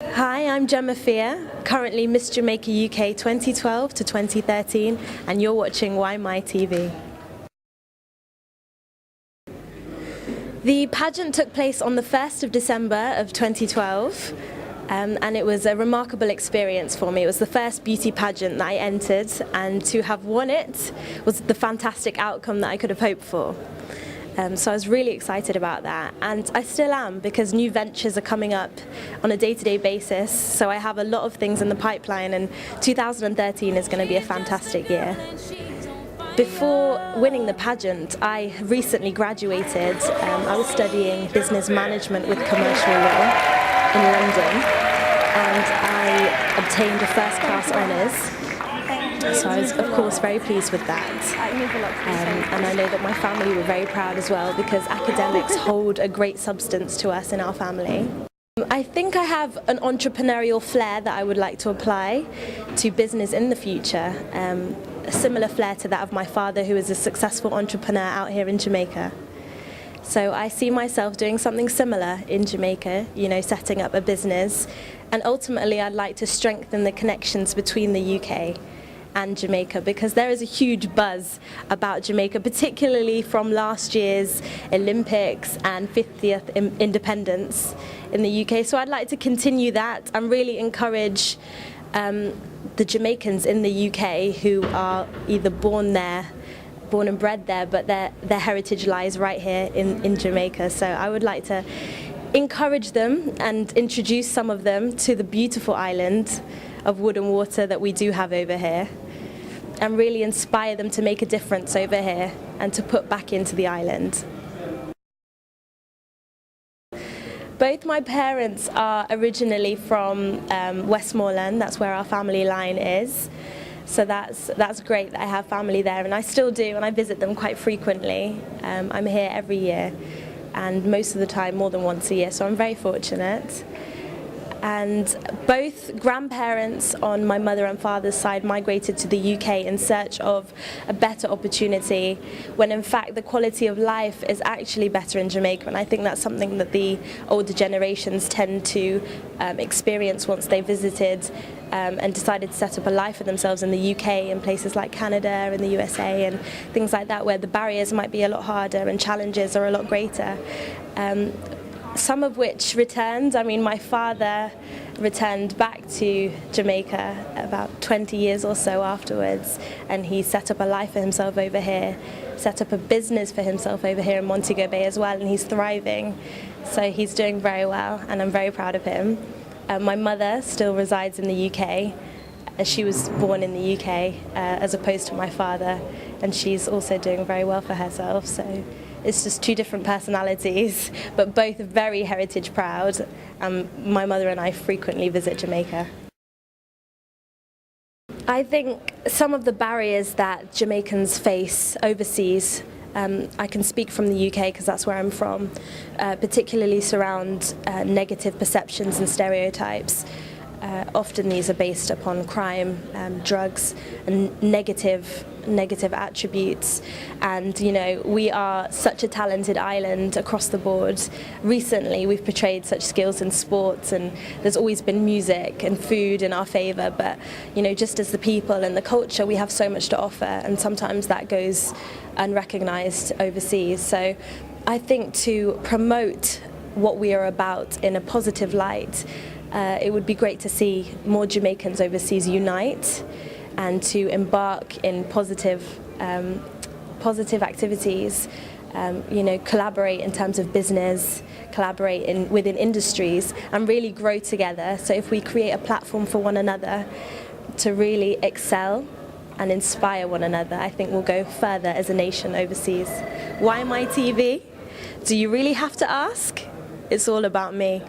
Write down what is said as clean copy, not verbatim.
Hi, I'm GEMMA FEARE, currently Miss Jamaica UK 2012 to 2013, and you're watching YMYTV. The pageant took place on the 1st of December of 2012, and it was a remarkable experience for me. It was the first beauty pageant that I entered, and to have won it was the fantastic outcome that I could have hoped for. So I was really excited about that, and I still am, because new ventures are coming up on a day-to-day basis, so I have a lot of things in the pipeline, and 2013 is going to be a fantastic year. Before winning the pageant, I recently graduated. I was studying business management with commercial law in London, and I obtained a first-class honours. So I was, of course, very pleased with that. And I know that my family were very proud as well, because academics hold a great substance to us in our family. I think I have an entrepreneurial flair that I would like to apply to business in the future, a similar flair to that of my father, who is a successful entrepreneur out here in Jamaica. So I see myself doing something similar in Jamaica, setting up a business, and ultimately I'd like to strengthen the connections between the UK and Jamaica, because there is a huge buzz about Jamaica, particularly from last year's Olympics and 50th independence in the UK. So I'd like to continue that and really encourage the Jamaicans in the UK who are either born and bred there, but their heritage lies right here in Jamaica. So I would like to encourage them and introduce some of them to the beautiful island of wood and water that we do have over here, and really inspire them to make a difference over here and to put back into the island. Both my parents are originally from Westmoreland. That's where our family line is. So that's great that I have family there, and I still do, and I visit them quite frequently. I'm here every year, and most of the time more than once a year, so I'm very fortunate. And both grandparents on my mother and father's side migrated to the UK in search of a better opportunity, when in fact the quality of life is actually better in Jamaica, and I think that's something that the older generations tend to experience once they visited and decided to set up a life for themselves in the UK, in places like Canada and the USA and things like that, where the barriers might be a lot harder and challenges are a lot greater. Some of which returned. I mean, my father returned back to Jamaica about 20 years or so afterwards, and he set up a life for himself over here, set up a business for himself over here in Montego Bay as well, and he's thriving. So he's doing very well, and I'm very proud of him. My mother still resides in the UK. She was born in the UK as opposed to my father, and she's also doing very well for herself. So it's just two different personalities, but both very heritage proud. My mother and I frequently visit Jamaica. I think some of the barriers that Jamaicans face overseas, I can speak from the UK because that's where I'm from, particularly surround negative perceptions and stereotypes. Often these are based upon crime, drugs, and negative attributes. And we are such a talented island across the board. Recently we've portrayed such skills in sports, and there's always been music and food in our favour, but just as the people and the culture, we have so much to offer, and sometimes that goes unrecognised overseas. So I think to promote what we are about in a positive light, it would be great to see more Jamaicans overseas unite and to embark in positive activities, collaborate in terms of business, collaborate within industries, and really grow together. So if we create a platform for one another to really excel and inspire one another, I think we'll go further as a nation overseas. YMYTV? Do you really have to ask? It's all about me.